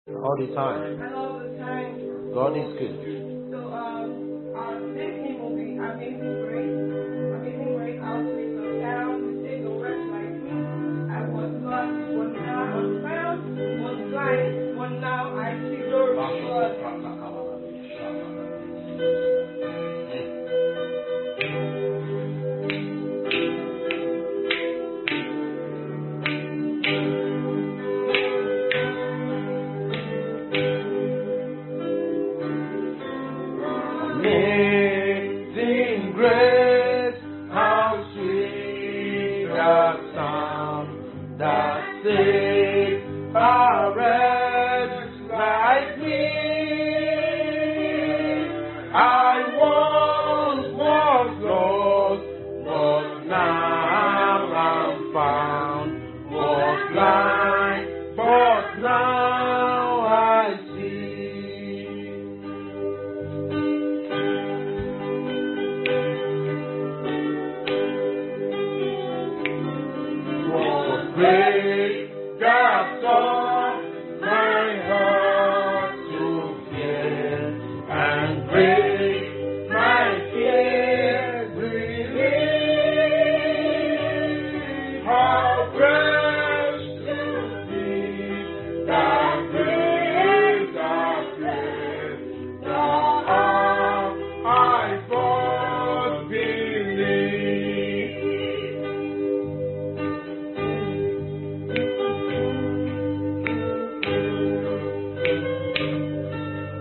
All the time. And all the time. God is good. So, Disney movie, Amazing Grace. Amazing Grace, I was with the sound, the sick, the rest like me. I was lost, but now I'm found. Was blind, but now I see glory to God. Amazing grace, how sweet the sound that saved a wretch like me. I once was lost, but now I'm found. Was blind, but now I see. Was great God taught my heart to fear, and great my fears relieved. How precious to thee the grace of grace, the heart I first believed.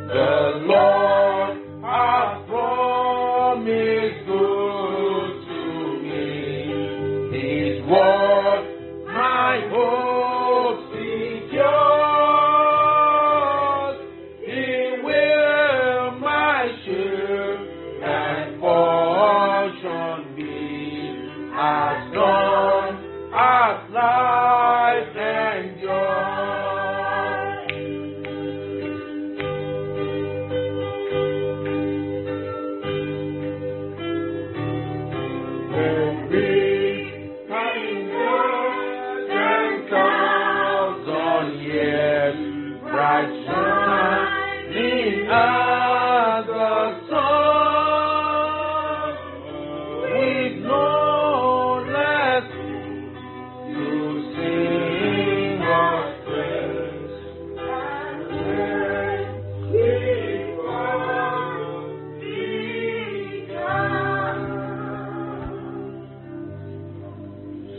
The Lord has promised good to me. His word, my hope secures. He will my shield and portion be, as long as life endures.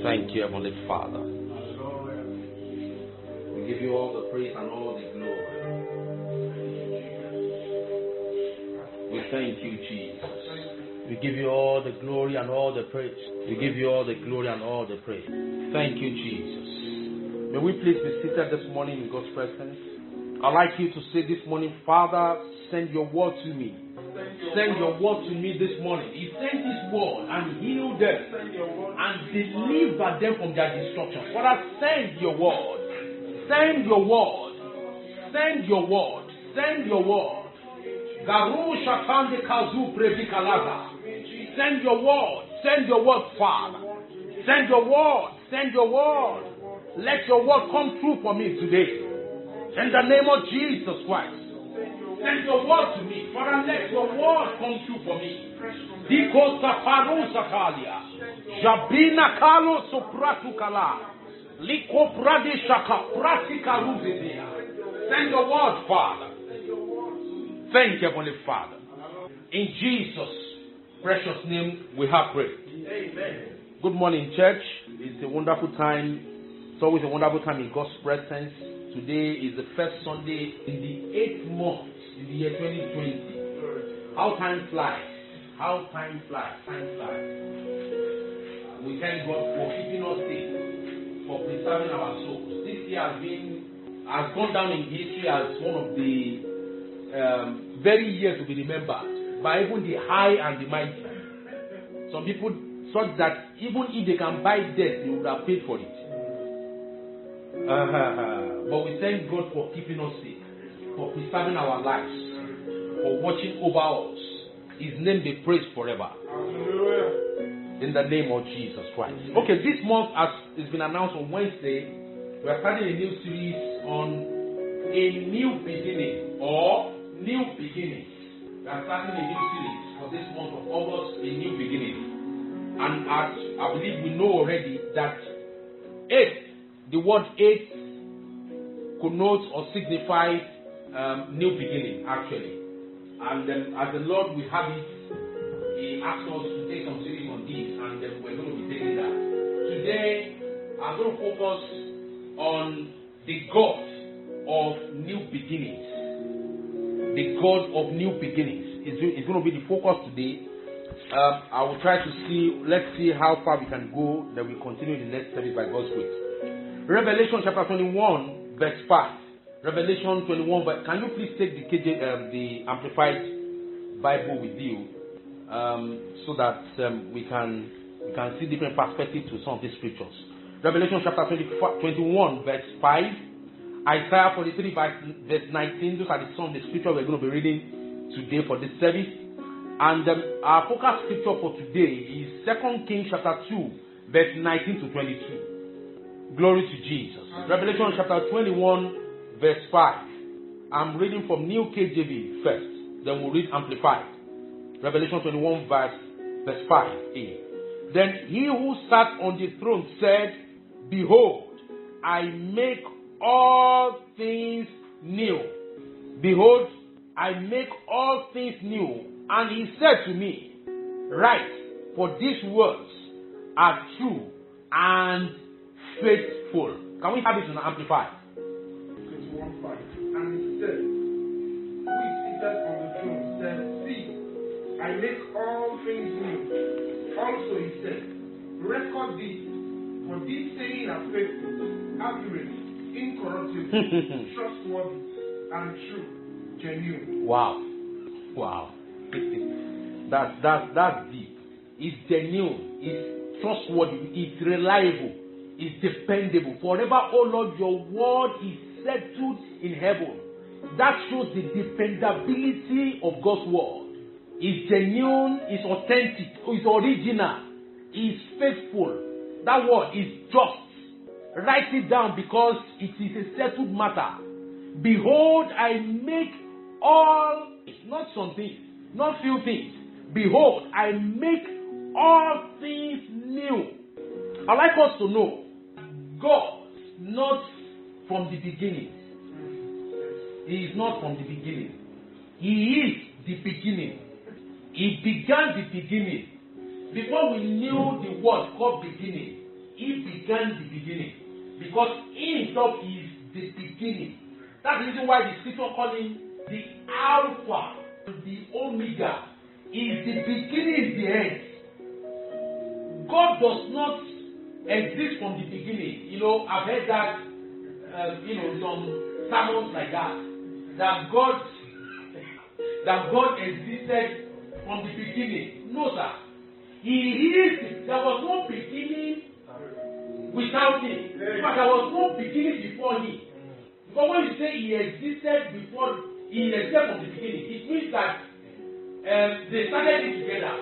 Thank you, Heavenly Father. We give you all the praise and all the glory. We thank you, Jesus. We give you all the glory and all the praise. We give you all the glory and all the praise. Thank you, Jesus. May we please be seated this morning in God's presence. I'd like you to say this morning, Father, send your word to me. Send your word to me this morning. He sent his word and healed them and delivered them from their destruction. Father, send your word. Send your word. Send your word. Send your word. Garu Shakande Kazu Previkalaga. Send your word. Send your word, Father. Send your word. Send your word. Let your word come true for me today. In the name of Jesus Christ. Send your word to me. Father, let your word come true for me. Diko Saparu Sakalia. Jabina Kalo Sopratu Kala. Liko Pradeshaka Pratika Ruzidea. Send your word, Father. Thank you, Heavenly Father. In Jesus' precious name we have prayed. Amen. Good morning, church. It's a wonderful time. It's always a wonderful time in God's presence. Today is the first Sunday in the 8th month in the year 2020. How time flies. How time flies. Time flies. We thank God for keeping us safe, for preserving our souls. This year has gone down in history as one of the very years to be remembered by even the high and the mighty. Some people thought that even if they can buy death, they would have paid for it. But we thank God for keeping us safe, for preserving our lives, for watching over us. His name be praised forever. In the name of Jesus Christ. Okay, this month, as it's been announced on Wednesday, we are starting a new series on a new beginning or new beginnings. We are starting a new series for this month of August, a new beginning. And as I believe we know already that 8, the word 8 connotes or signifies new beginning actually. And as the Lord will have it, He asked us to take some series on this, and we're going to be taking that. Today, I'm going to focus on the God of new beginnings. The God of new beginnings is going to be the focus today. I will try to see, let's see how far we can go, then we continue the next service by God's grace. Revelation chapter 21, verse 5. Revelation 21, can you please take the Amplified Bible with you, so that we can see different perspectives to some of these scriptures. Revelation chapter 21, verse 5. Isaiah 43, verse 19. Those are some of the scriptures we're going to be reading today for this service. And our focus scripture for today is 2 Kings chapter 2, verse 19 to 22. Glory to Jesus. Revelation chapter 21, verse 5. I'm reading from New KJV first, then we'll read Amplified. Revelation 21, verse 5a. Then he who sat on the throne said, Behold, I make all things new. Behold, I make all things new. And he said to me, Write, for these words are true and faithful. Can we have it in Amplified? 21:5. And he said, Who is seated on the throne said, See, I make all things new. Also he said, Record this, for these sayings are faithful, accurate, incorruptible, trustworthy, and true, genuine. Wow. That's deep. It's genuine, it's trustworthy, it's reliable, it's dependable. Forever, oh Lord, your word is settled in heaven. That shows the dependability of God's word. It's genuine, it's authentic, it's original, it's faithful. That word is just. Write it down because it is a settled matter. Behold, I make all, not some things, not few things. Behold, I make all things new. I'd like us to know, God, not from the beginning. He is not from the beginning. He is the beginning. He began the beginning. Before we knew the word called beginning, He began the beginning. Because He Himself is the beginning. That's the reason why the scripture calls Him the Alpha, the Omega. He is the beginning, is the end. God does not exist from the beginning. I've heard that, some sermons like that. That God existed from the beginning. No, sir. He is. There was no beginning without Him. In fact, there was no beginning before Him. Because when you say He existed before, He existed from the beginning, it means that they started it together.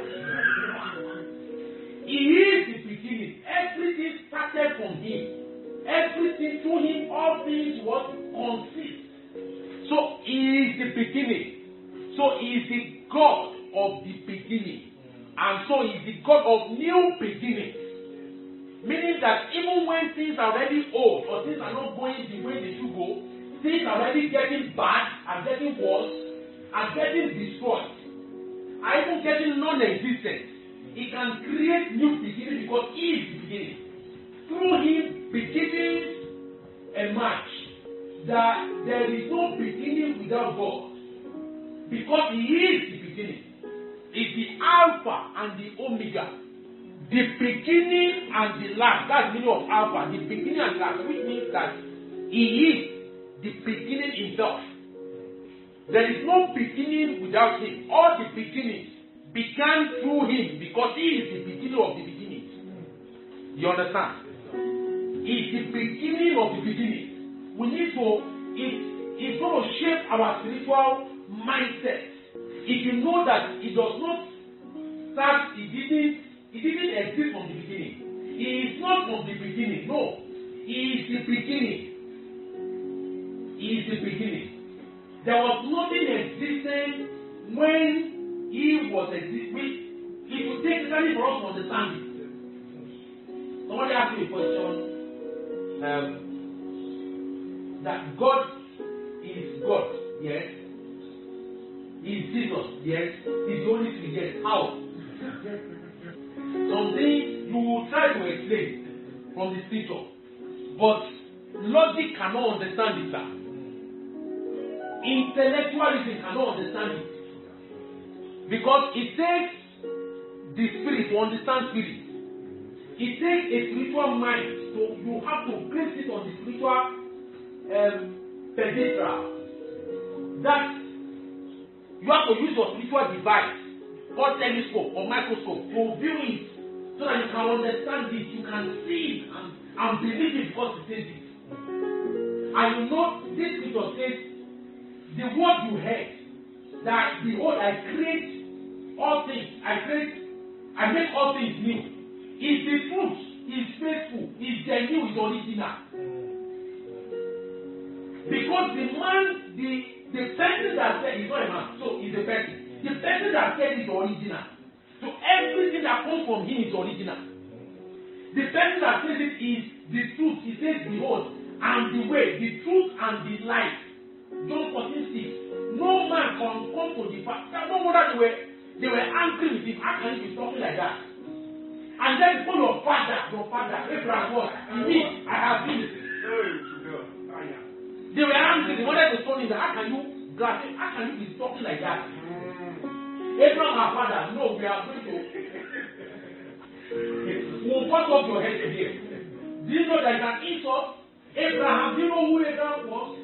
He is the beginning. Everything started from Him. Everything through Him, all things what consist. So He is the beginning. So He is the God of the beginning. And so He is the God of new beginnings. Meaning that even when things are already old or things are not going the way they should go, things are already getting bad and getting worse and getting destroyed, and even getting non-existent. He can create new beginnings because He is the beginning. Through Him, beginnings emerge. That there is no beginning without God. Because He is the beginning. He's the Alpha and the Omega. The beginning and the last. That's the meaning of Alpha. The beginning and last. Which means that He is the beginning Himself. There is no beginning without Him. All the beginnings began through Him because He is the beginning of the beginnings. You understand? He is the beginning of the beginnings. We need to, it's going to shape our spiritual mindset. If you know that it does not start, it didn't exist from the beginning. He is not from the beginning. No. He is the beginning. He is the beginning. There was nothing existing when he was existing. It will take time for us to understand it. Somebody asked me a question that God is God, yes. He is Jesus, yes. He is the Holy Spirit, yes. How? Something you will try to explain from the scripture, but logic cannot understand it, sir. Intellectualism cannot understand it. Because it takes the spirit to understand spirit. It takes a spiritual mind. So you have to place it on the spiritual pedestal. That you have to use your spiritual device or telescope or microscope to view it so that you can understand it, you can see it and believe it because it says it. And you know this scripture says the word you heard, that behold, I create all things, I make all things new. Is the truth, is faithful, is genuine, is original. Because the person that said is not a man, so is a person. The person that said is original. So everything that comes from him is original. The person that says it is the truth. He says, behold, and the way, the truth and the life. John 14:6. No man can come to the Father. No wonder they were angry with him. How can he be talking like that? And then for your father, Abraham was, me, I have been. They were angry. They wanted to stone him. How can you grasp? How can you be talking like that? Abraham, our father, no, we are going to. We'll cut off your head today. Do you know that you can insult Abraham? Do you know who Abraham was?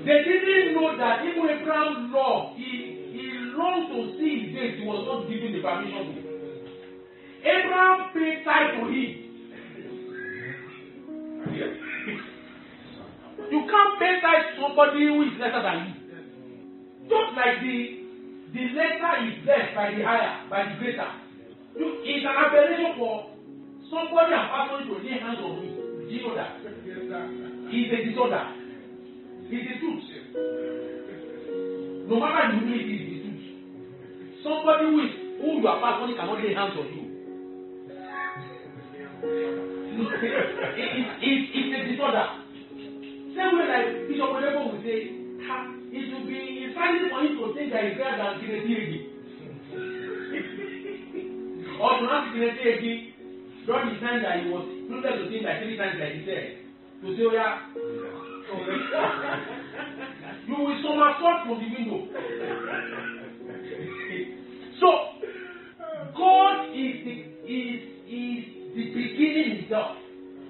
They didn't know that even Abraham loved. He longed to see his days. He was not given the permission to. Abraham paid tithe to him. You can't pay tithe to somebody who is lesser than you. Just like the lesser is blessed by the higher, by the greater. It's an aberration for somebody and pastor to lay hands on me. Do you know that? It's a disorder. It's the truth. No matter the humility, it's the truth. Somebody who you are pastoring cannot lay hands on you. It's a disorder. Same way like Bishop Odebo will say, it will be inspiring for him to think that he's greater than Kinesi. Or to not Kinesi during the time that he was prudent to think like 3 times like he said. To say, oh yeah, you will somersault from the window. So God is the beginning himself.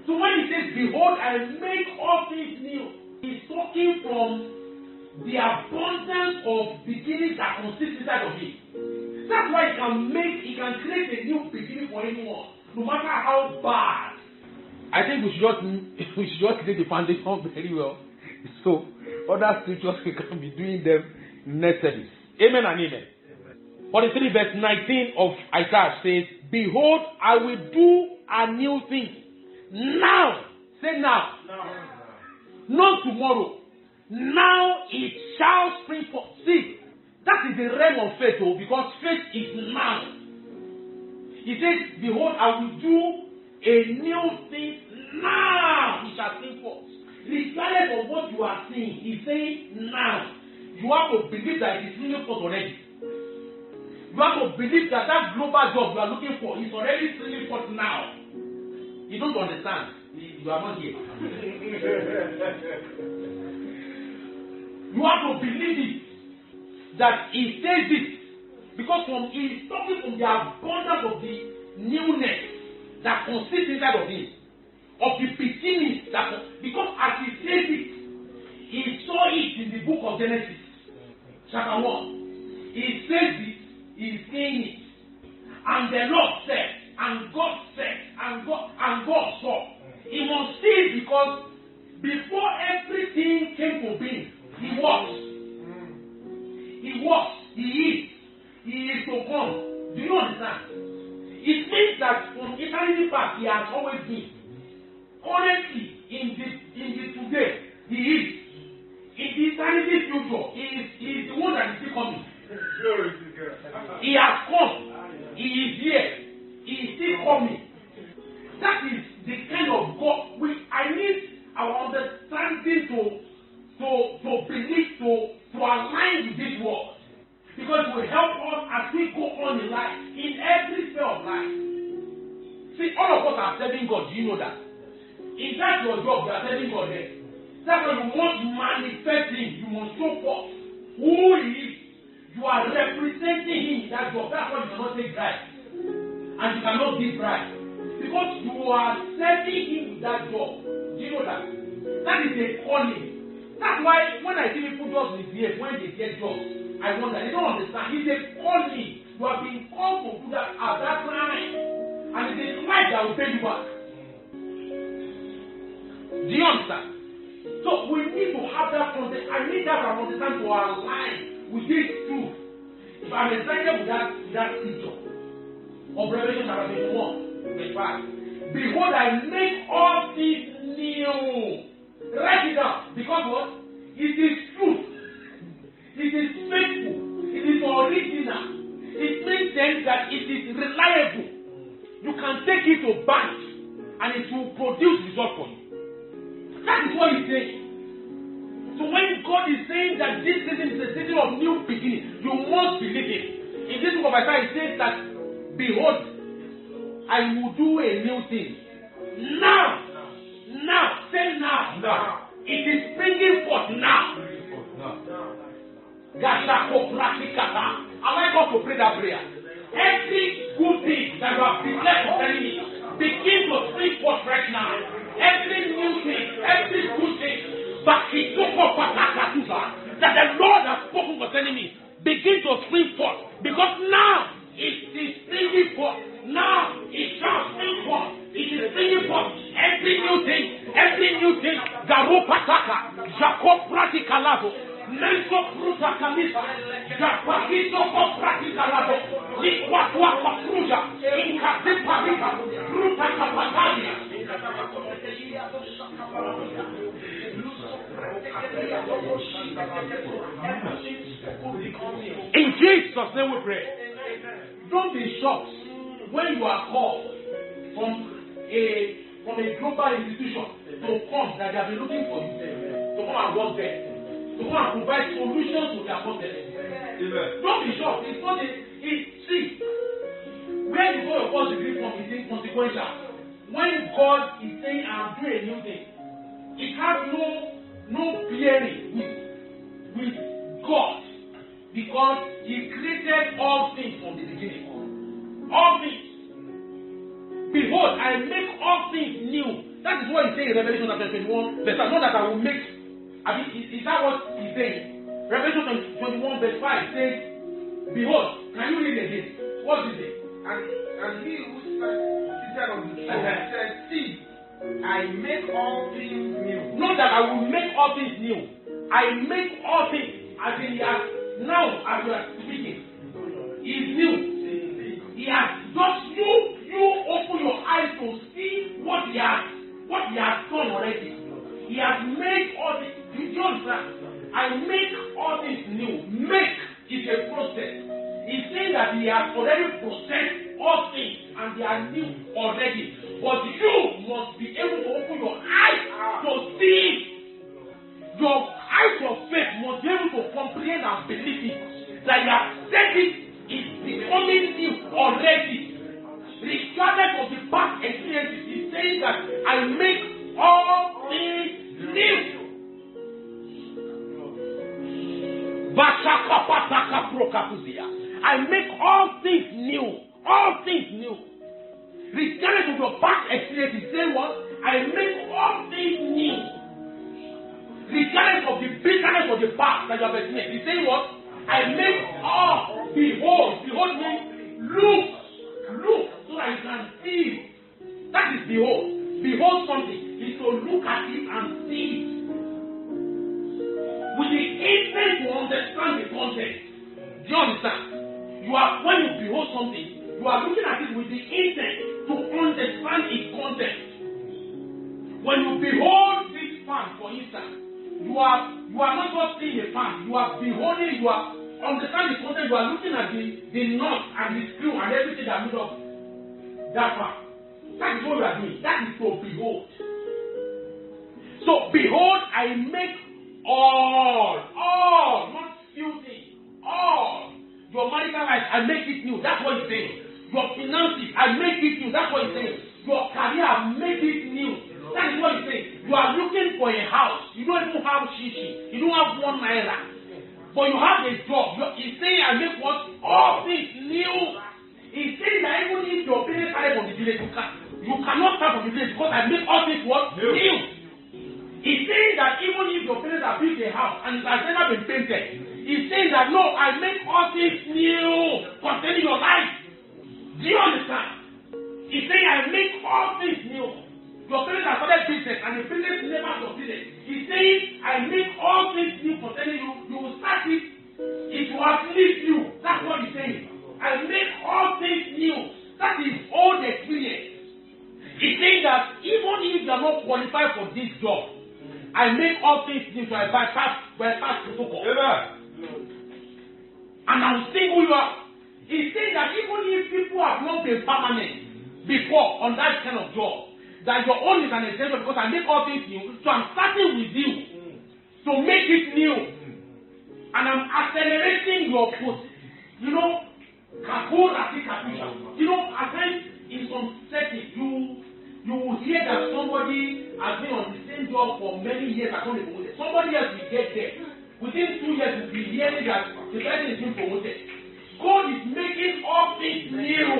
So when he says, behold, I make all things new, he's talking from the abundance of beginnings that consist inside of him. That's why he can create a new beginning for anyone, no matter how bad. I think we should just create the foundation very well. So other scriptures we can be doing them next service. Amen and amen. 43 verse 19 of Isaiah says, behold, I will do a new thing. Now. Say now. Not tomorrow. Now it shall spring forth. See, that is the realm of faith, because faith is now. He says, behold, I will do a new thing now. It shall spring forth. Regardless of what you are seeing, he's saying now. You have to believe that it is springing forth already. You have to believe that global job you are looking for is already springing forth now. You don't understand. You are not here. You have to believe it. That he says it. Because he is talking from the abundance of the newness that consists inside of him. Of the beginning. Because as he says it, he saw it in the book of Genesis. Chapter 1. He says it. He is saying it. And the Lord said, and God said, and God saw. He must see it because before everything came to being, he was. He was. He is. He is to come. Do you understand? It means that from eternity past, he has always been. Currently, in the is. In eternity future, he is the one that is still coming. He has come. He is here. He is still coming. That is the kind of God I need our understanding to believe, to align with this word. Because it will help us as we go on in life, in every sphere of life. See, all of us are serving God. Do you know that? If that's your job, you are serving God there. That's why you must manifest Him. You must show forth who He is. You are representing Him in that job. That's why you cannot take bribe. And you cannot give bribe. Because you are serving Him with that job. Do you know that? That is a calling. That's why when I see people just misbehave when they get jobs, I wonder, they don't understand. It's a calling. You are being called to do that at that time. And it is life that will pay you back. Do you understand? So we need to have that concept. I need that understand to align with this truth. If I'm excited with that picture of Revelation chapter 21, verse 5. Behold, I make all things new. Write it down. Because what? It is truth. It is faithful. It is original. It means then that it is reliable. You can take it to bank and it will produce results for you. That is what he's saying. So when God is saying that this season is a season of new beginning, you must believe it. In this book of Isaiah, it says that, behold, I will do a new thing. Now. Say now. It is springing forth now. I like us to pray that prayer. Every good thing that you have declared concerning me, begin to spring forth right now. Every new thing, every good thing, that the Lord has spoken concerning me, begin to spring forth. Because now it is springing forth. Now it shall spring forth. It is springing forth. Every new thing, Garopataka, Jacob Praticalazo, Menso Pruta Camisa, Japakito Praticalazo, Liquatua Pruja, Incatiparica, Pruta Capatalia. In Jesus' name we pray. Don't be shocked when you are called from a global institution to come that they have been looking for you, to come and work there, to come and provide solutions to their problems. Don't be shocked. It's not see, where you go your first degree from is inconsequential. When God is saying I'm doing a new thing, it has no bearing with God, because He created all things from the beginning. All things. Behold, I make all things new. That is what He says in Revelation chapter 21, verse 5. Not that I will make. Is that what He's saying? Revelation 21, verse 5 says, behold, can you read it again? What is it? And he who seated on the throne said, see, I make all things new. Not that I will make all things new. I make all things. As in, now, as you are speaking, is new. He has just you open your eyes to see what he has done already. He has made all this. You understand? I make all this new. Make is a process. He's saying that He has already processed all things and they are new already. But you must be able to open your eyes to see. Your eyes of faith must be able to comprehend and believe it. That He has said it is becoming new already. Regardless of the past experiences, He's saying that I make all things new. I make all things new. All things new. Regardless of your past experiences, say what? I make all things new. Regardless of the bitterness of the past that you have experienced, He's saying what? I make all. Behold. Behold means look, so that you can see. That is behold. Behold something is to look at it and see it. With the intent to understand the context. Do you understand? When you behold something, you are looking at it with the intent to understand its context. When you behold this fan, for instance, you are not just seeing the past, you are beholding, you are understanding the content, you are looking at the knot and the screw and everything that made up that part. That is what you are doing. That is to behold. So behold, I make all, not few things, all. Your marital life, I make it new. That's what he's saying. Your finances, I make it new. That's what he's saying. Your career, I make it new. That is what he's saying. You are looking for a house. You don't even have shishi. You don't have 1 naira. But you have a job. He's saying, I make what? All things new. He's saying that even if your parents started from the village, you cannot start from the village because I make all things what? New. He's saying that even if your parents have built a house and it has never been painted, he's saying that no, I make all things new concerning your life. Do you understand? He's saying I make all things new. Your parents have started business and the business never succeeded. He's saying I make all things new concerning you. You will start it. It will uplift you. That's what he's saying. I make all things new. That is old experience. He's saying that even if you are not qualified for this job, I make all things new, so I bypass protocol. And I'll single you out. He's saying that even if people have not been permanent before on that kind of job, that your own is an extension because I make all things new, so I'm starting with you to make it new. And I'm accelerating your post. You know, at times in some settings, you will hear that somebody has been on the same job for many years. Somebody else will get there. Within 2 years, you'll be hearing that the person is being promoted. God is making all things new.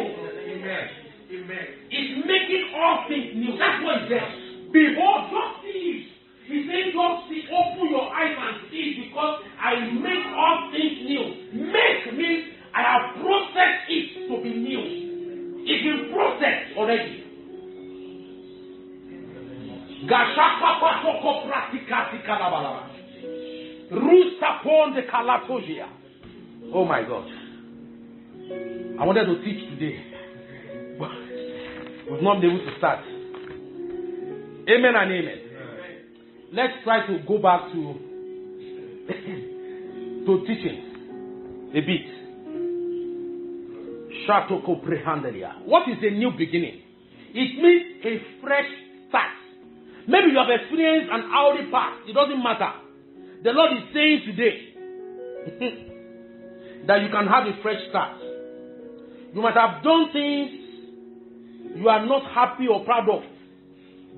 Amen. Amen. It's making all things new. That's what he says. Behold, just see it. He's saying, just see, open your eyes and see it because I make all things new. Make means I have processed it to be new. It's in process already. Oh my God. I wanted to teach today, but we've not been able to start. Amen and amen. Let's try to go back to teaching a bit. What is a new beginning? It means a fresh start. Maybe you have experienced an hourly past. It doesn't matter. The Lord is saying today that you can have a fresh start. You might have done things you are not happy or proud of,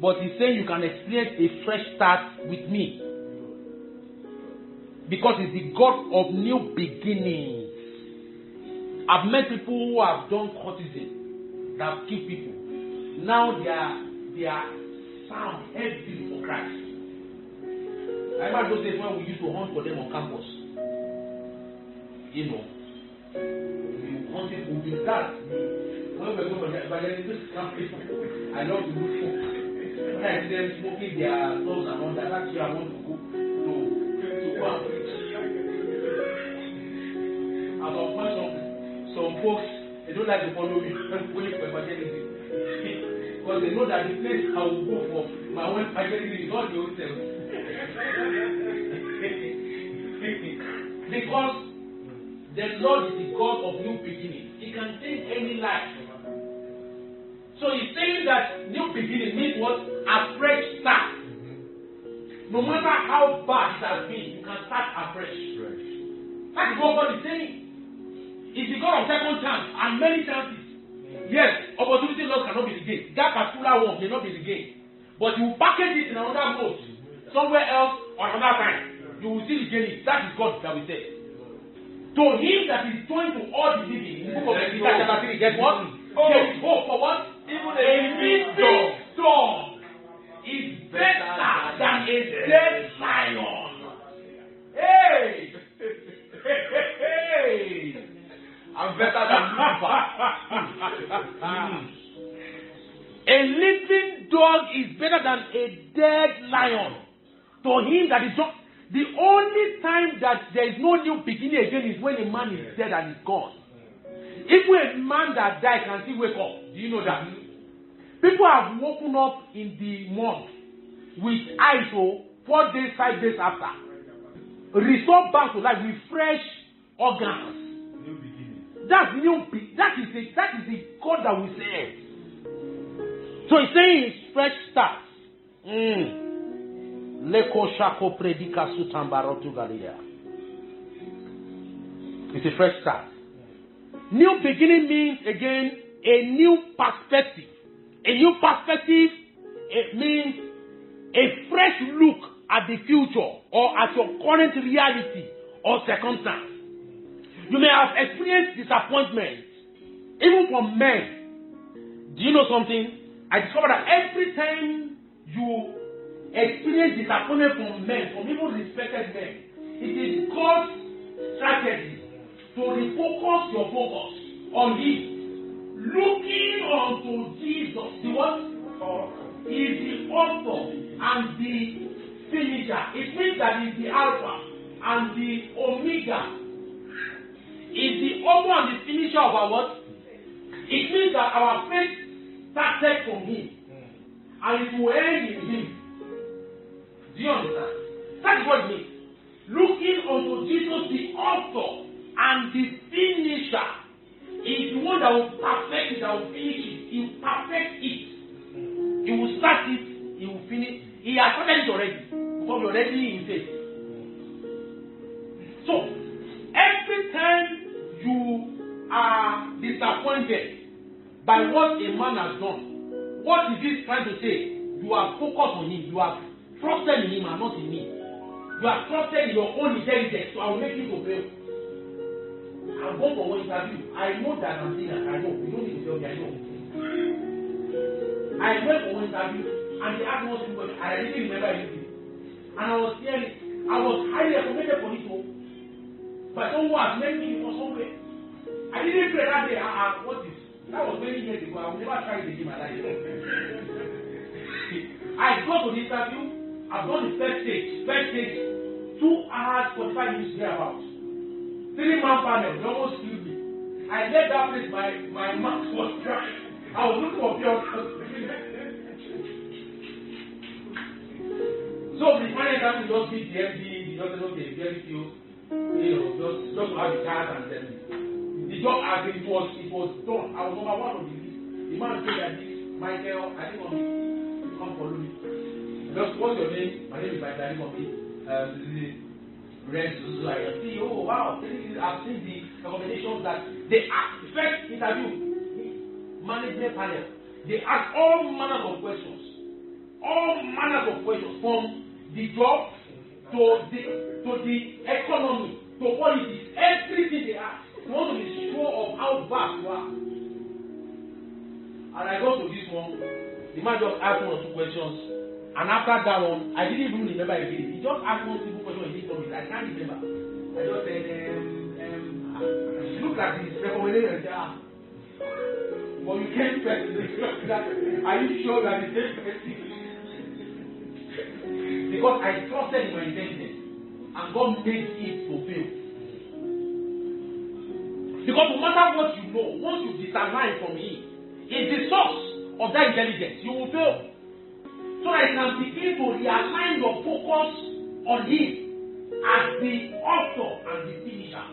but He's saying you can experience a fresh start with me. Because He's the God of new beginnings. I've met people who have done courtesy, that have killed people. Now they are sound, heavy for Christ. I remember those days when we used to hunt for them on campus. You know, we hunted for the start. When we go for the evangelism campus, I love to look for. When I see them smoking their clothes and all that, that's where I want to go to go and preach. As of some folks, they don't like to follow me wait for evangelism. Because they know that the place I will go for my own evangelism is not the hotel. Because the Lord is the God of new beginnings. He can change any life. So he's saying that new beginning means what? A fresh start. No matter how bad it has been, you can start afresh. That is what God is saying. It's the God of second chance and many chances. Yes, opportunity loss cannot be regained. That particular one may not be regained. But you package it in another mode, somewhere else or another time. You will still regain it. That is God that we say. To him that is joined to all the living, in the book of Ezekiel chapter 3, guess what? There is hope for what? Even a living dog is better than a dead lion. Hey! Hey! I'm better than Lucifer. A living dog is better than a dead lion. To him that is just the only time that there is no new beginning again is when a man is dead and is gone. Even a man that died can still wake up. Do you know that? People have woken up in the month with eyes 4 days, 5 days after. Restore back to life with fresh organs. New beginning. That is the God that we serve. So he's saying it's fresh start. Leko shako predika sutambarotu galilea. It's a fresh start. New beginning means again a new perspective. A new perspective, it means a fresh look at the future or at your current reality or circumstance. You may have experienced disappointment, even from men. Do you know something? I discovered that every time you experience disappointment from men, from even respected men, it is God's strategy to refocus your focus on Him. Looking unto Jesus, the what? Is the author and the finisher. It means that He is the Alpha and the Omega. Is the author and the finisher of our what? It means that our faith started from Him and it will end in Him. Do you understand? That is what it means. Looking unto Jesus, the author and the finisher. Is the one that will perfect it, that will finish it. He will perfect it. He will start it, He will finish. He has started it already. Because you're already in faith. So, every time you are disappointed by what a man has done, what is he trying to say? You are focused on Him. You are trusted in Him and not in me. You are trusted in your own intelligence, so I will make you to fail. I'm going for one interview. I know that I'm saying that. I know. You don't need to tell me. I know. I went for one interview and they asked me one simple question. I didn't remember anything. And I was hearing. I was highly recommended for it. But someone has made me for somewhere. I didn't pray that day. What is? That was many years ago. I will never try it again in my life. I got to the interview. I've done the first stage. 2 hours, 45 minutes thereabouts. 3-man panel, they almost killed me. I left that place, my mouth was dry. I was looking for pure. So the final time we just beat the MD, the doctor said, okay, very few, just to have the card and then the job as it was done. I was number 1 on the list. The man said that this, Michael, I think on me, you come follow me. Just what's your name? My name is Michael, I think on me. This is Red like see, oh wow, I've seen the recommendations that they ask. First interview, management panel, they ask all manners of questions from the job to the economy to politics, everything they ask. They want to be sure of how vast you are. And I got to this one, the man just asked 1 or 2 questions. And after that one, I didn't even remember again. He just asked 1 simple question and he told me, I can't remember. I just said, look at this recommendation and say, but you can't press this. Are you sure that it's the same person? Because I trusted in my intelligence and God made it fulfill. Because no matter what you know, once you disalign from Him, it's the source of that intelligence. You will fail. So that you can begin to realign your focus on Him as the author and the finisher.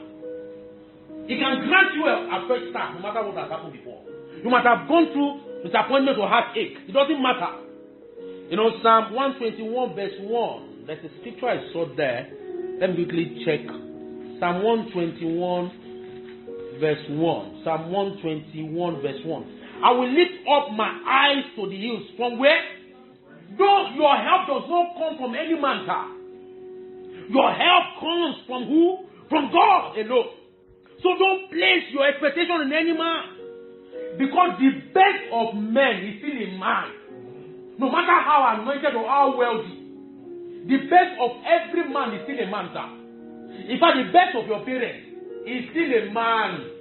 He can grant you a fresh start no matter what has happened before. You might have gone through disappointment or heartache. It doesn't matter. Psalm 121 verse 1. There's a scripture I saw there. Let me quickly check. Psalm 121 verse 1. Psalm 121 verse 1. I will lift up my eyes to the hills. From where? Though your help does not come from any man, your help comes from who? From God alone. So don't place your expectation in any man. Because the best of men is still a man. No matter how anointed or how wealthy, the best of every man is still a man, sir. In fact, the best of your parents is still a man.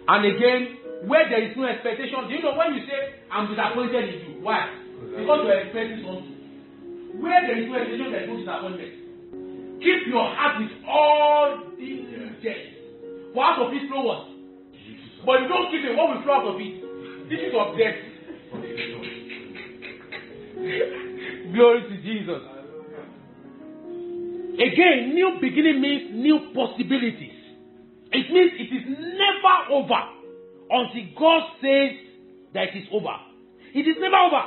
And again, where there is no expectation, do you know when you say, I'm disappointed in you? Why? Because you are expecting something. Where there is no expectation, there is no disappointment. Keep your heart with all diligence. For out of it flow what? But you don't keep it, what will flow out of it? This is of death. Glory to Jesus. Again, new beginning means new possibilities. It means it is never over until God says that it is over. It is never over.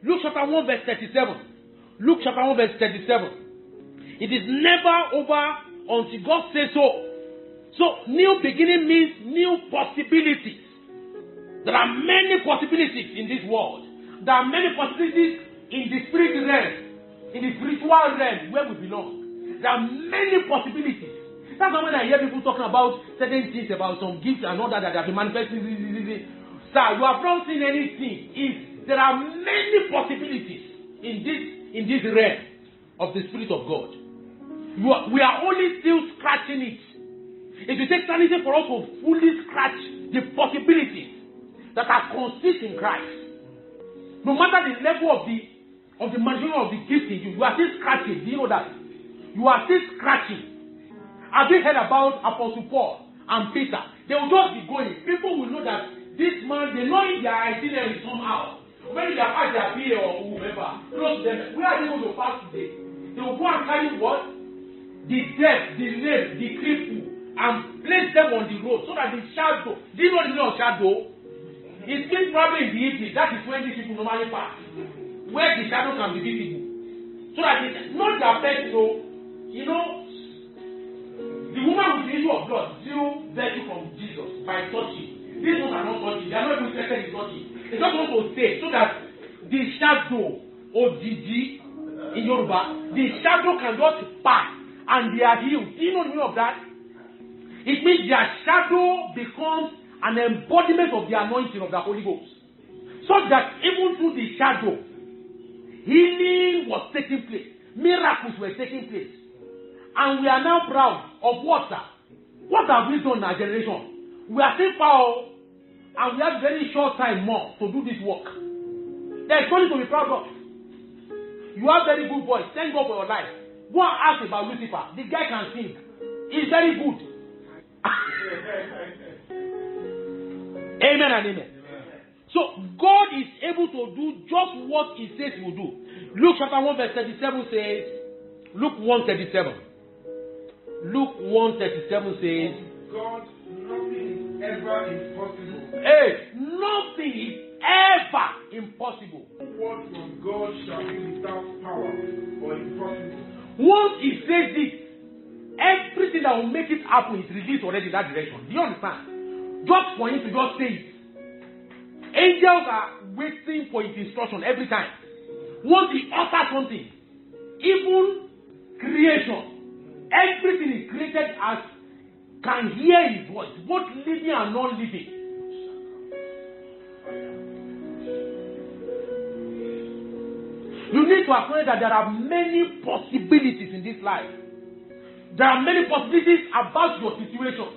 Luke chapter 1 verse 37. Luke chapter 1 verse 37. It is never over until God says so. So, new beginning means new possibilities. There are many possibilities in this world. There are many possibilities in the spirit realm, in the spiritual realm where we belong. There are many possibilities. That's why when I hear people talking about certain things, about some gifts and all that have been manifesting, sir, you have not seen anything. There are many possibilities in this realm of the Spirit of God. We are only still scratching it. It will take eternity for us to fully scratch the possibilities that are consist in Christ. No matter the level of the management of the gift in you, you are still scratching. Do you know that? You are still scratching. Have you heard about Apostle Paul and Peter? They will just be going. People will know that this man, they know their itinerary somehow. When they are at their PA or whoever, close to them, where are they going to pass today? They will go and carry what? The deaf, the lame, the cripple, and place them on the road so that the shadow. Do you know the meaning of shadow? It's been probably in the evening. That is when these people normally pass. Where the shadow can be visible. So that it's not their best, you know, the woman with the issue of blood drew virtue from Jesus by touching. These ones are not touching. They are not even interested in touching. They just want to stay so that the shadow, OGG in Yoruba, the shadow can just pass and they are healed. Do you know the meaning of that? It means their shadow becomes an embodiment of the anointing of the Holy Ghost. So that even through the shadow, healing was taking place. Miracles were taking place. And we are now proud of what, sir? What have we done in our generation? We are still far, and we have very short time more to do this work. There is something to be proud of. You have very good voice. Thank God for your life. Go and ask about Lucifer. The guy can sing. He's very good. Amen and amen. So God is able to do just what He says He will do. Luke chapter 1 verse 37 says, Luke 1:37. Luke 1:37 says, God, nothing is ever impossible. Hey, nothing is ever impossible. What from God shall be without power or impossible? Once He says this, everything that will make it happen is released already in that direction. Do you understand? Just for Him to just say it. Angels are waiting for His instruction every time. Once He utters something, even creation, everything is created as can hear His voice, both living and non-living. You need to acknowledge that there are many possibilities in this life. There are many possibilities about your situation.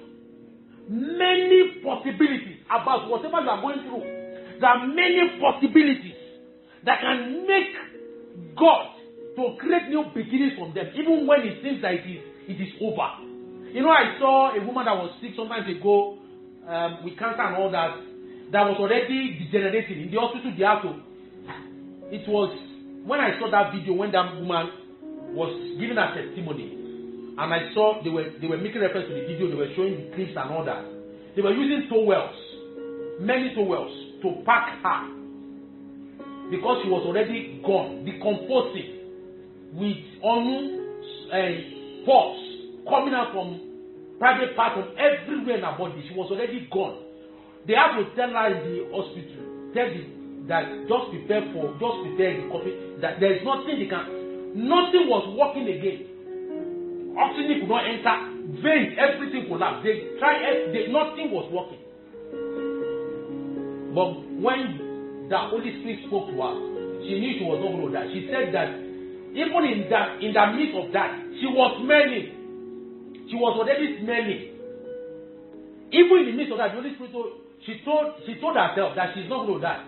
Many possibilities about whatever you are going through. There are many possibilities that can make God to create new beginnings from them, even when it seems that it is over. You know, I saw a woman that was sick sometimes ago with cancer and all that was already degenerating. In the hospital, they had to. It was when I saw that video when that woman was giving her testimony, and I saw they were making reference to the video. They were showing the clips and all that. They were using towels, many towels, to pack her because she was already gone, decomposing, with pus coming out from private parts of everywhere in her body. She was already gone. They had to tell her in the hospital, that just prepare the coffee, that there is nothing nothing was working again. Oxygen could not enter, veins, everything collapsed. They tried, nothing was working. But when the Holy Spirit spoke to her, she knew she was not going to die. She said that even in the midst of that, she was smelling. She was already smelling. Even in the midst of that, the Holy Spirit she told herself that she's not going to die.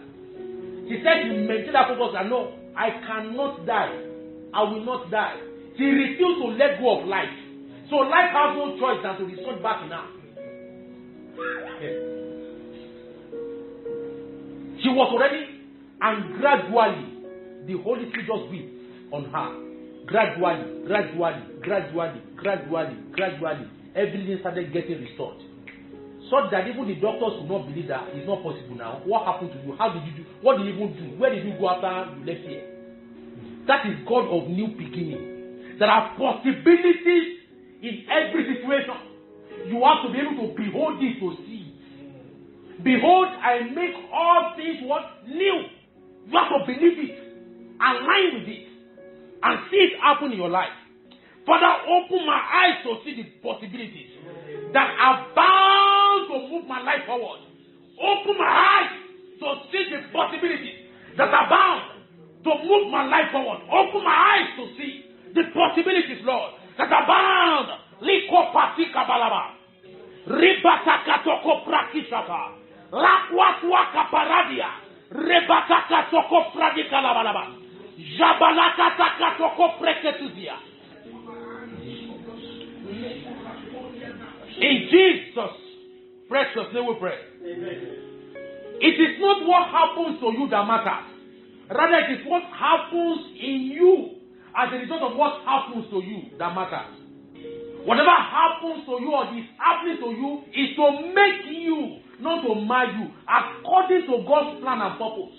She said she maintained that focus and no, I cannot die. I will not die. She refused to let go of life. So life has no choice than to restore back in her. She was already, and gradually, the Holy Spirit just breathed on her. Gradually, everything started getting restored. So that even the doctors would not believe that it's not possible now. What happened to you? How did you do? What did you even do? Where did you go after you left here? That is God of new beginning. There are possibilities in every situation. You have to be able to behold it to see. Behold, I make all things what? New. You have to believe it, align with it, and see it happen in your life. Father, open my eyes to see the possibilities that are bound to move my life forward. Open my eyes to see the possibilities that are bound to move my life forward. Open my eyes to see the possibilities, Lord, that are bound. Liko patika balaba. Ribataka toko prakishata. Lakwatwa kaparadia. Rebataka toko pradika labalaba. Jabalaka taka toko preketuzia. In Jesus' precious name we pray. Amen. It is not what happens to you that matters. Rather, it is what happens in you as a result of what happens to you that matters. Whatever happens to you or is happening to you is to make you, not to mar you, according to God's plan and purpose.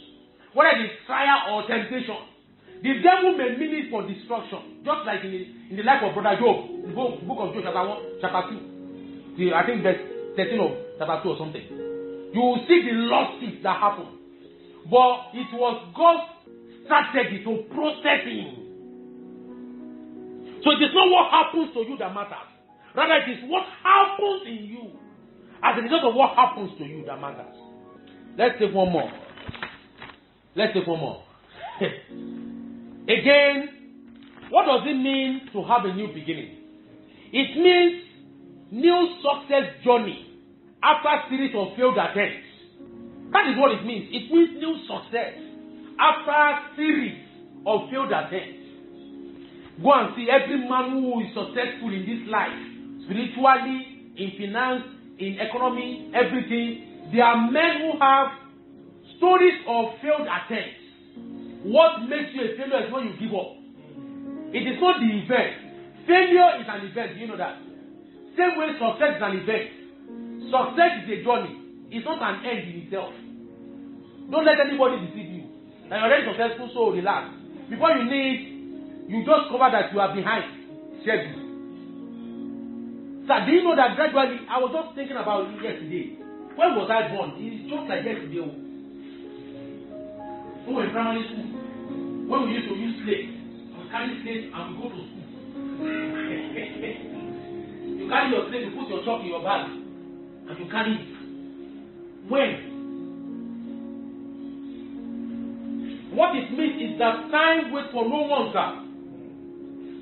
Whether it is trial or temptation. The devil may mean it for destruction, just like in the life of Brother Job, in the book of Job, chapter 2. I think verse 13 of chapter 2 or something. You will see the losses that happen. But it was God's strategy to process him. So it is not what happens to you that matters. Rather, it is what happens in you as a result of what happens to you that matters. Let's take one more. Again, what does it mean to have a new beginning? It means new success journey after a series of failed attempts. That is what it means. It means new success after a series of failed attempts. Go and see every man who is successful in this life, spiritually, in finance, in economy, everything. They are men who have stories of failed attempts. What makes you a failure is when you give up. It is not the event. Failure is an event. Do you know that? Same way success is an event. Success is a journey. It's not an end in itself. Don't let anybody deceive you. And you're already successful, so relax. Before you just cover that you are behind schedule. So do you know that gradually, I was just thinking about it yesterday. When was I born? It's just like yesterday. When we were in primary school, when we used to use slates, we carry slates and we go to school. You carry your slate, you put your chalk in your bag, and you carry it. When? What it means is that time waits for no one, sir.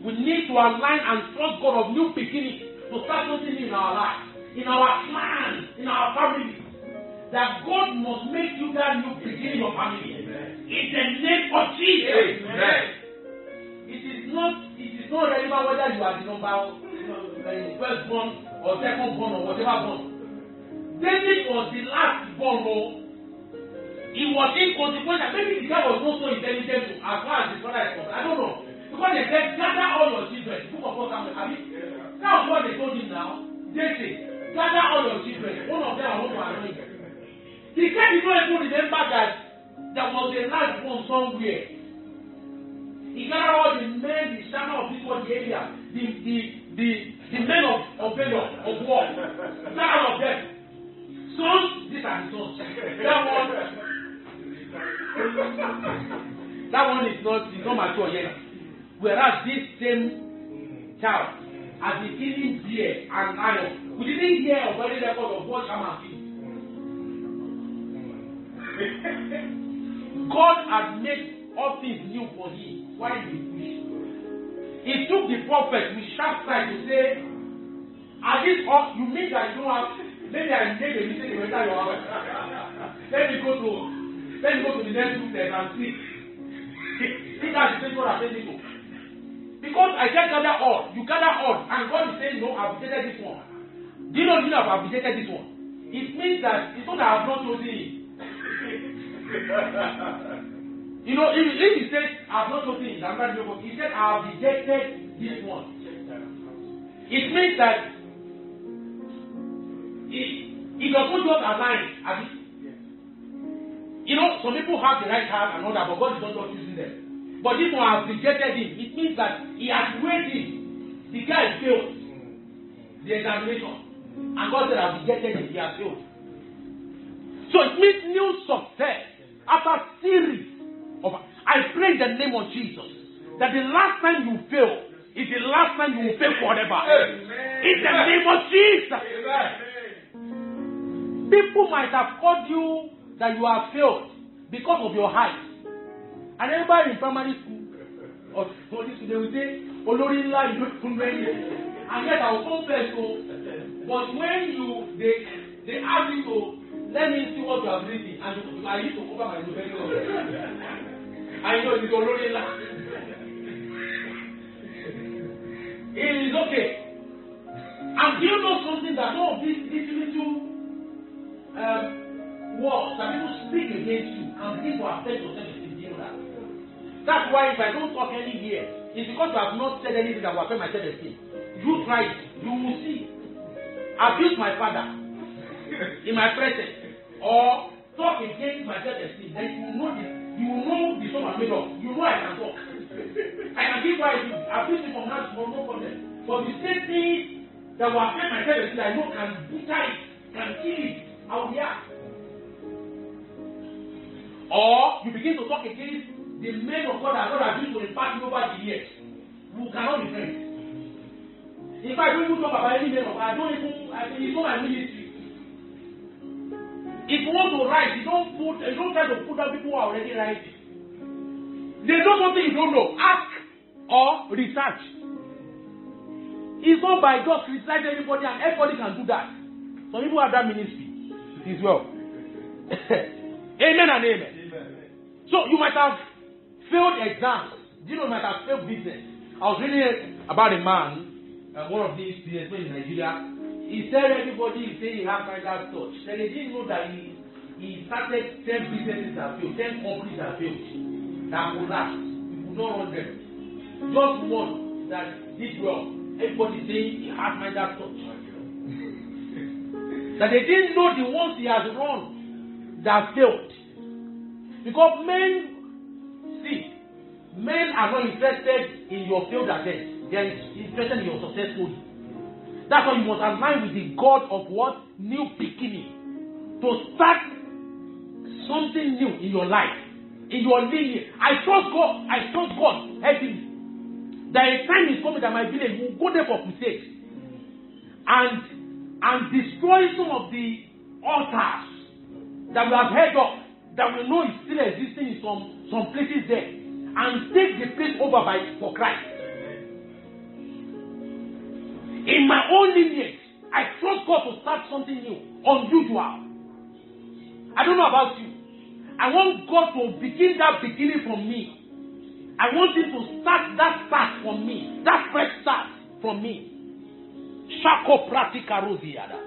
We need to align and trust God of new beginning to start something in our life, in our plans, in our family. That God must make you that new beginning of family. Amen. In the name of Jesus. Amen. It is not relevant whether you are the first born or second born or whatever born. David was the last born. He was inconsequential. Maybe the guy was not so intelligent as far as the father is concerned. I don't know. Because they said, gather all your children. Book of Samuel. That's what they told him now. They say, gather all your children. One of them I want to anoint. He said he don't even remember that there was a last born somewhere. He gathered all the men, the shaman of people in the area, the men of valor, of war. Gather all of them. Sons, these are the sons. That one is not mature yet. Whereas this same child has been eating beer and iron. We didn't hear of any record of what shaman did. God had made all things new for him. Why did he wish? He took the prophet with sharp sight to say, are these all you mean that you don't have? Maybe I made a mistake in your house. Let me go to the next book and see. See that's the thing God has said to. Because I said gather all, you gather all, and God is saying, no, I've rejected this one. Do you know I've rejected this one? It means that it's not that I've not chosen it. You know, if he says, I have not chosen him, he said, I have rejected this one. It means that he does not just align. You know, some people have the right heart and all that, but God is not just using them. But this one has rejected him. It means that he has weighed him. The guy failed the examination. And God said, I have rejected him. He has failed. So it means new success after series of. I pray in the name of Jesus that the last time you fail is the last time you will fail forever. In the name of Jesus. People might have called you that you have failed because of your height. And everybody in primary school or secondary school, they will say, Olori Nla, you don't know anything. And yet I will confess to, but when they ask you to, let me see what you have written, and I used to cover my nose very well. I know it's Olori Nla. It is okay. And do you know something that all of these little words that people speak against you and begin to affect your self-esteem? Do you know that? That's why if I don't talk any here, it's because you have not said anything that will affect my self-esteem. You try it, you will see. Abuse my father in my presence or talk against my self-esteem, then you will know the stuff I'm made of. You know I can talk. I can give why you abuse me from now to no problem. But the same thing that will affect my self-esteem, I know can butcher it, can kill it. I will react. Or you begin to talk against the men of God that God has used to impact me over the years, who cannot be friends. If I don't even talk about any men of God, it's not my ministry. If you want to write, you don't try to put down people who are already writing. They know something you don't know. Ask or research. It's not by just criticizing anybody, and everybody can do that. Some people have that ministry. It is well. Amen and amen. So you might have failed exams. You might have failed business. I was reading about a man, one of these businessmen in Nigeria. He said everybody is saying he has that touch. Then they didn't know that he started 10 businesses that failed, 10 companies that failed, that collapsed. He could not run them. Just one that did well. Everybody saying he has that touch. That they didn't know the ones he has run that failed. Because men are not interested in your failed attempts. They are interested in your success story. That's why you must align with the God of what? New beginning. To start something new in your life. In your lineage. I trust God heavily. That a time is coming that my village will go there for crusade. And destroy some of the altars that we have heard of, that we know is still existing in some places there, and take the place over for Christ. In my own lineage, I trust God to start something new, unusual. I don't know about you. I want God to begin that beginning from me. I want Him to start that start from me, that fresh start from me. Shako pratika rosiada.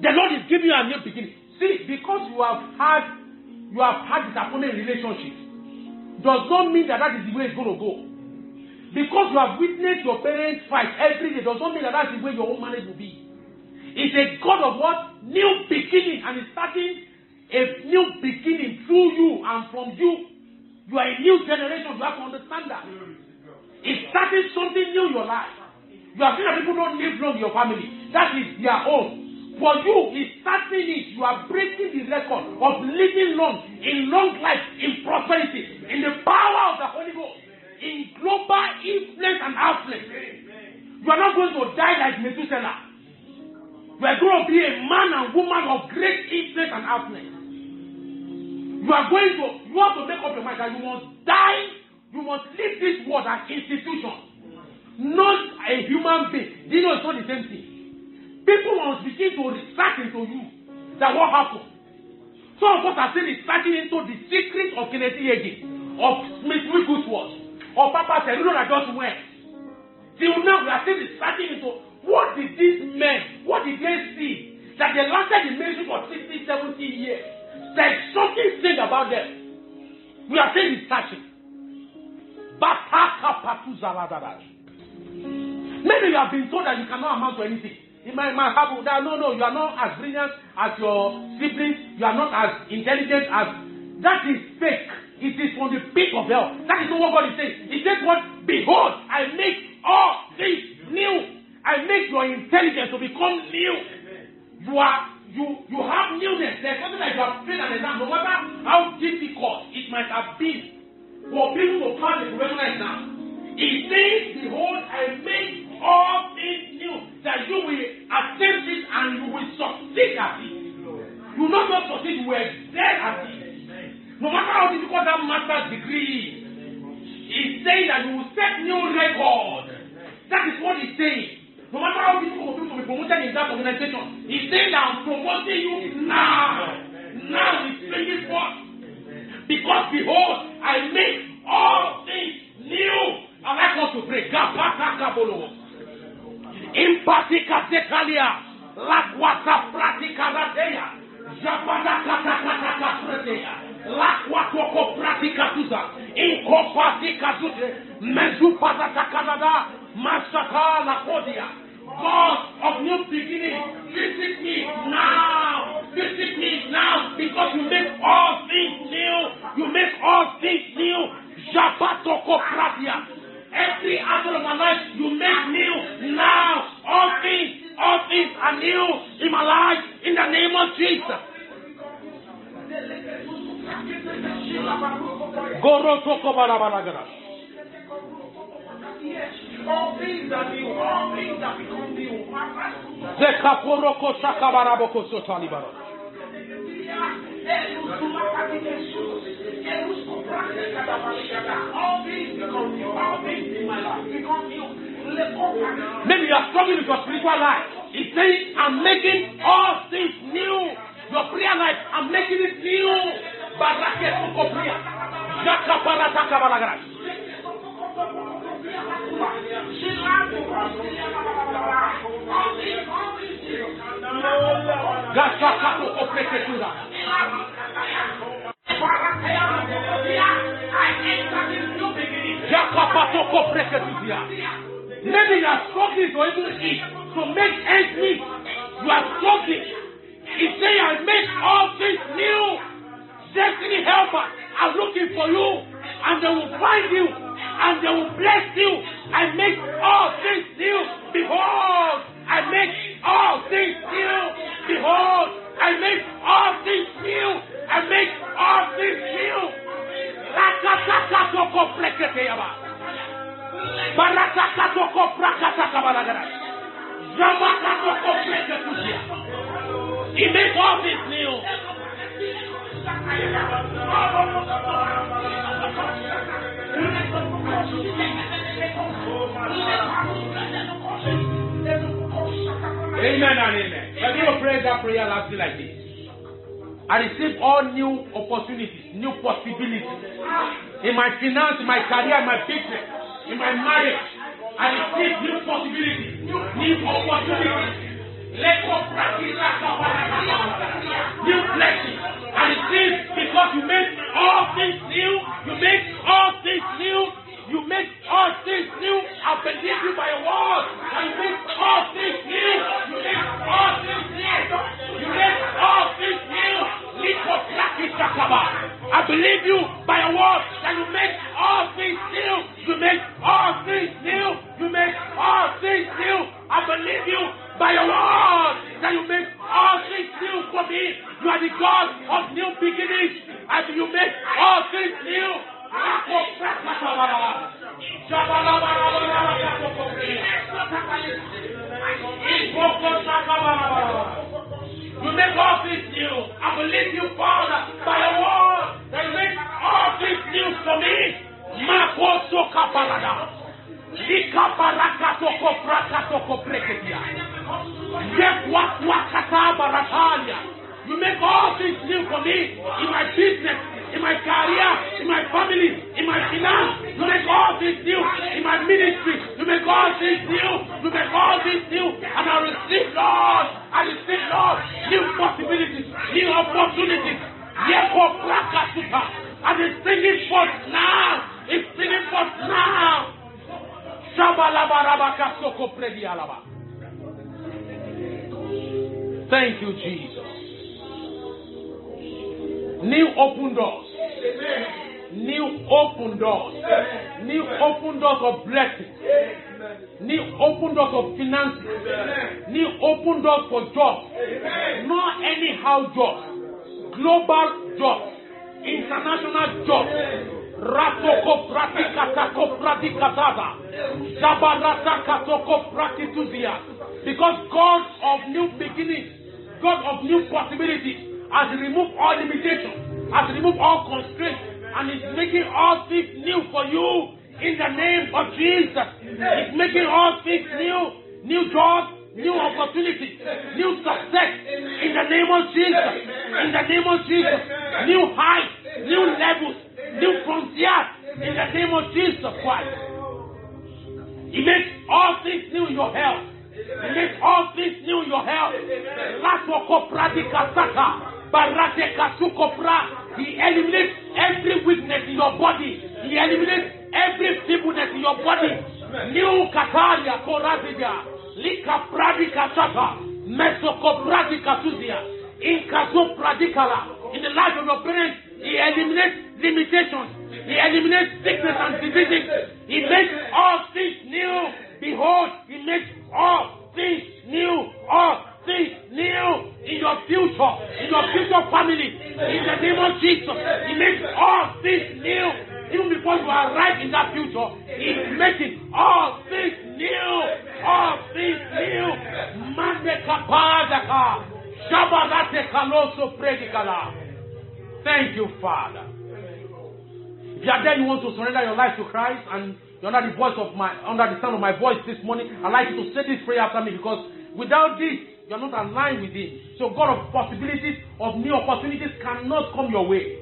The Lord is giving you a new beginning. See, because you have had disappointment in relationships, does not mean that is the way it's going to go. Because you have witnessed your parents fight every day, does not mean that that's the way your own marriage will be. It's a God of what? New beginning, and it's starting a new beginning through you and from you. You are a new generation. You have to understand that. It's starting something new in your life. You have seen that people don't live long in your family. That is their own. For you, it's starting it. You are breaking the record of living long, in long life, in prosperity, in the power of the Holy Ghost, in global influence and affluence. You are not going to die like Methuselah. You are going to be a man and woman of great influence and affluence. You have to make up your mind that you must die, you must leave this world as institution, not a human being. Do you know it's not the same thing? People must begin to research into you that what happened. Some of us are still researching into the secret of Kenneth Hagin, of Smith Wigglesworth, or Papa Serino that just went. Till now, we are still researching into what did these men, what did they see that they lasted in ministry for 60, 70 years. There's something strange about them. We are saying it's touching. Maybe you have been told that you cannot amount to anything. You might have that. No, you are not as brilliant as your siblings. You are not as intelligent as. That is fake. It is from the pit of hell. That is not what God is saying. He says, "What? Behold, I make all things new. I make your intelligence to become new. You have newness. There's something like you have failed an exam. No matter how difficult it might have been for people to pass the professional exam, He says, "Behold, I make all things new, that you will attempt it and you will succeed at it." You will not just succeed, you will excel at it. No matter how difficult that master's degree is, He's saying that you will set new record. That is what He's saying. No matter how difficult for people to be promoted in that organization, He's saying that I'm promoting you now. Now He's bringing forth. Because behold, I make all things new. I like us to pray. Impatica Zekalia, Lakwata Pratica Ratea, Zabada Kata Pratea, Lakwatoko Pratica Tuza, Incompatica Zute, Mezupata Canada, Masaka Lakodia. God of new beginning, visit me now. Visit me now, because you make all things new. You make all things new. Japatoko Pratia. Every aspect of my life, you make new now. All things are new in my life, in the name of Jesus. Gorotoko Barabaragara. All things are new, all things are become new. Zekaporoko Shakabaraboko Sotalibaro. All things become new, all things in my life become new. Maybe you are struggling with your spiritual life. He's saying, I'm making all things new. Your prayer life, I'm making it new. Baraketoko prayer. Jakaparataka Baragara. Maybe you are struggling to even eat, to make ends meet. You are struggling. He's saying, I make all things new. Destiny helpers are looking for you, and they will find you, and they will bless you. I make all things new. Behold, I make all things new. Behold, I make all things new. I make all things new. Rakataka prekete yaba. Barataka toko prakataka balagara. Jamaka toko preketusia. He makes all things new. Amen and amen. Let me pray that prayer lastly like this. I receive all new opportunities, new possibilities in my finance, in my career, in my business, in my marriage. I receive new possibilities, new opportunities. Let go practice new blessings. I receive because you make all things new. You make all things new. You make all things new. I believe you by your word. And you make all things new. You make all things new. You make all things new. I believe you by your word that you make all things new. You make all things new. You make all things new. I believe you by your word that you make all things new for me. You are the God of new beginnings. And you make all things new. You make all things new. I believe you, Father, by your word that you make all things new for me. Makoso kaparada. Lika baraka toko praka toko preketia. Yekwa wakata baratalia. You make all things new for me in my business, in my career, in my family, in my finance. You make all things new in my ministry. You make all things new. You make all things new. And I receive, Lord, new possibilities, new opportunities. Yeko praka suta. And the singing Thank you, Jesus. New open doors. New open doors. New open doors of blessing. New open doors of finances. New open doors for jobs. Not anyhow jobs. Global jobs. International jobs. Ratoko pratika tako pratikataba. Jabarata katoko pratituzia. Because God of new beginnings, God of new possibilities, has removed all limitations, has removed all constraints, and is making all things new for you in the name of Jesus. He's making all things new, new jobs, new opportunities, new success in the name of Jesus. In the name of Jesus, new heights, new levels, new frontiers in the name of Jesus Christ. He makes all things new in your health. He makes all things new in your health. He eliminates every weakness in your body. He eliminates every feebleness in your body. New Kataria Korazidia, Lika Pradika Sata, Mesoko Pradika Suzia, Inkazo Pradikala. In the life of your parents, He eliminates limitations. He eliminates sickness and diseases. He makes all things new. Behold, He makes all things new. All things new in your future family. In the name of Jesus, He makes all things new. Even before you arrive in that future, He's making all things new. All things new. Thank you, Father. If you are there, you want to surrender your life to Christ, and you're under the sound of my voice this morning, I'd like you to say this prayer after me, because without this, you're not aligned with Him. So God of possibilities, of new opportunities cannot come your way.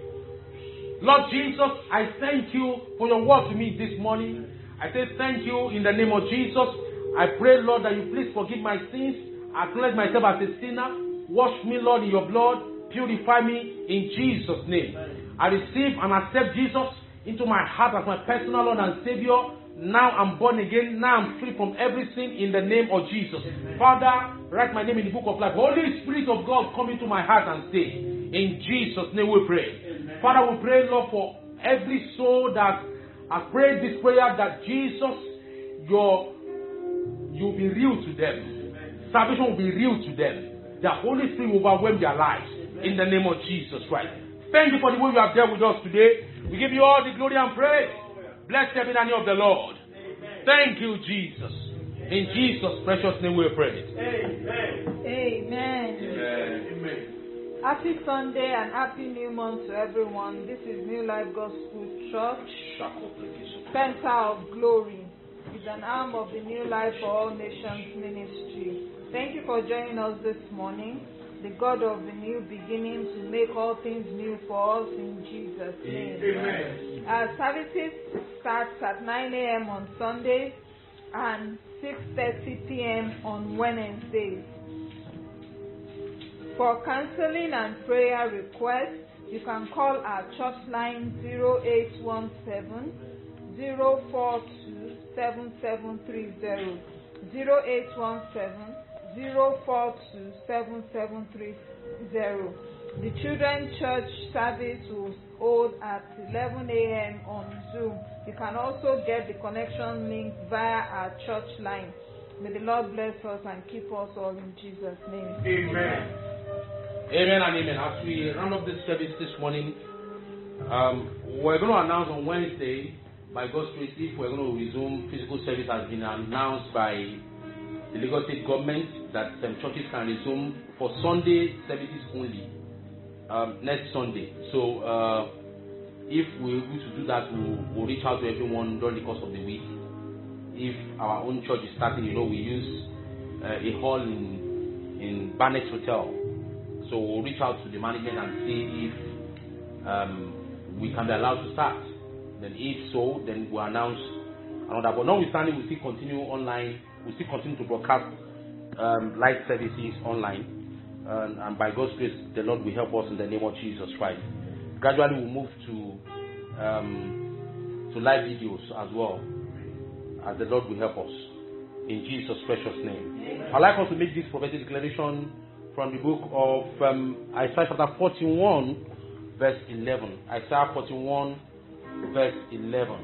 Lord Jesus, I thank you for your word to me this morning. I say thank you in the name of Jesus. I pray, Lord, that you please forgive my sins. I acknowledge myself as a sinner. Wash me, Lord, in your blood. Purify me in Jesus' name. I receive and accept Jesus into my heart as my personal Lord and Savior. Now I'm born again. Now I'm free from every sin in the name of Jesus. Father, write my name in the book of life. Holy Spirit of God, come into my heart and stay. In Jesus' name we pray. Amen. Father, we pray, Lord, for every soul that has prayed this prayer, that Jesus, you'll be real to them. Amen. Salvation will be real to them. The Holy Spirit will overwhelm their lives. Amen. In the name of Jesus Christ. Thank you for the way you have dealt with us today. We give you all the glory and praise. Blessed be the name of the Lord. Amen. Thank you, Jesus. In Jesus' precious name we pray. Amen. Amen. Amen. Happy Sunday and happy new month to everyone. This is New Life Gospel Church, Center of Glory. It's an arm of the New Life for All Nations ministry. Thank you for joining us this morning. The God of the new beginning to make all things new for us in Jesus' name. Amen. Our services starts at 9 a.m. on Sundays and 6:30 p.m. on Wednesdays. For counseling and prayer requests, you can call our church line 0817 042 7730. 0817 042 7730. The children's church service will hold at 11 a.m. on Zoom. You can also get the connection link via our church line. May the Lord bless us and keep us all in Jesus' name. Amen. Amen and amen. As we round up this service this morning, we're going to announce on Wednesday, by God's grace, if we're going to resume physical service. Has been announced by the Lagos State government that some churches can resume for Sunday services only next Sunday. So if we're able to do that, we'll reach out to everyone during the course of the week. If our own church is starting, we use a hall in Barnett Hotel. So we'll reach out to the management and see if we can be allowed to start. Then if so, then we'll announce another. But notwithstanding, we'll still continue online. We'll still continue to broadcast live services online. And by God's grace, the Lord will help us in the name of Jesus Christ. Gradually, we'll move to live videos as well, as the Lord will help us. In Jesus' precious name. I'd like us to make this prophetic declaration from the book of Isaiah chapter 41, verse 11. Isaiah 41, verse 11.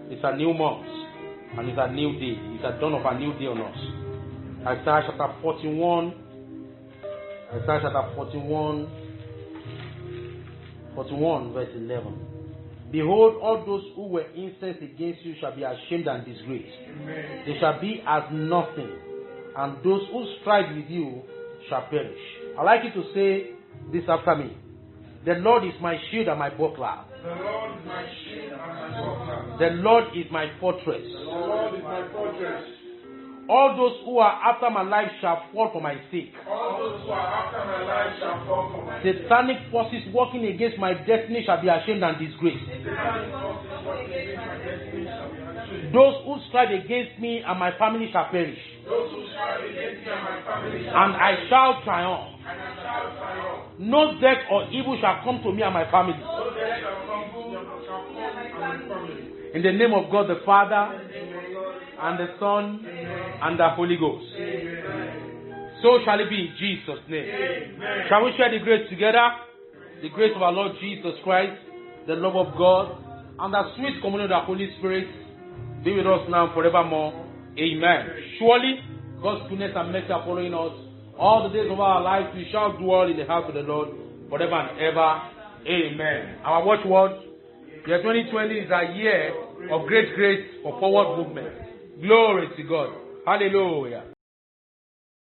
It's a new month, and it's a new day. It's a dawn of a new day on us. Isaiah chapter 41, verse 11. Behold, all those who were incensed against you shall be ashamed and disgraced. Amen. They shall be as nothing, and those who strive with you shall perish. I'd like you to say this after me. The Lord is my shield and my buckler. The Lord is my shield and my buckler. The Lord is my fortress. The Lord is my fortress. All those who are after my life shall fall for my sake. All those who are after my life shall fall for my sake. Satanic forces working against my destiny shall be ashamed and disgraced. Those who strive against me and my family shall perish. Those who strive against me and my family shall and I shall triumph. No death or evil shall come to me and my family. No death shall come to me and my family. In the name of God the Father, and the Son, and the Holy Ghost. Amen. So shall it be in Jesus' name. Amen. Shall we share the grace together? The grace of our Lord Jesus Christ, the love of God, and the sweet communion of the Holy Spirit be with us now and forevermore. Amen. Surely God's goodness and mercy are following us all the days of our life. We shall dwell in the house of the Lord forever and ever. Amen. Our watchword: year 2020 is a year of great grace for forward movement. Glory to God. Hallelujah.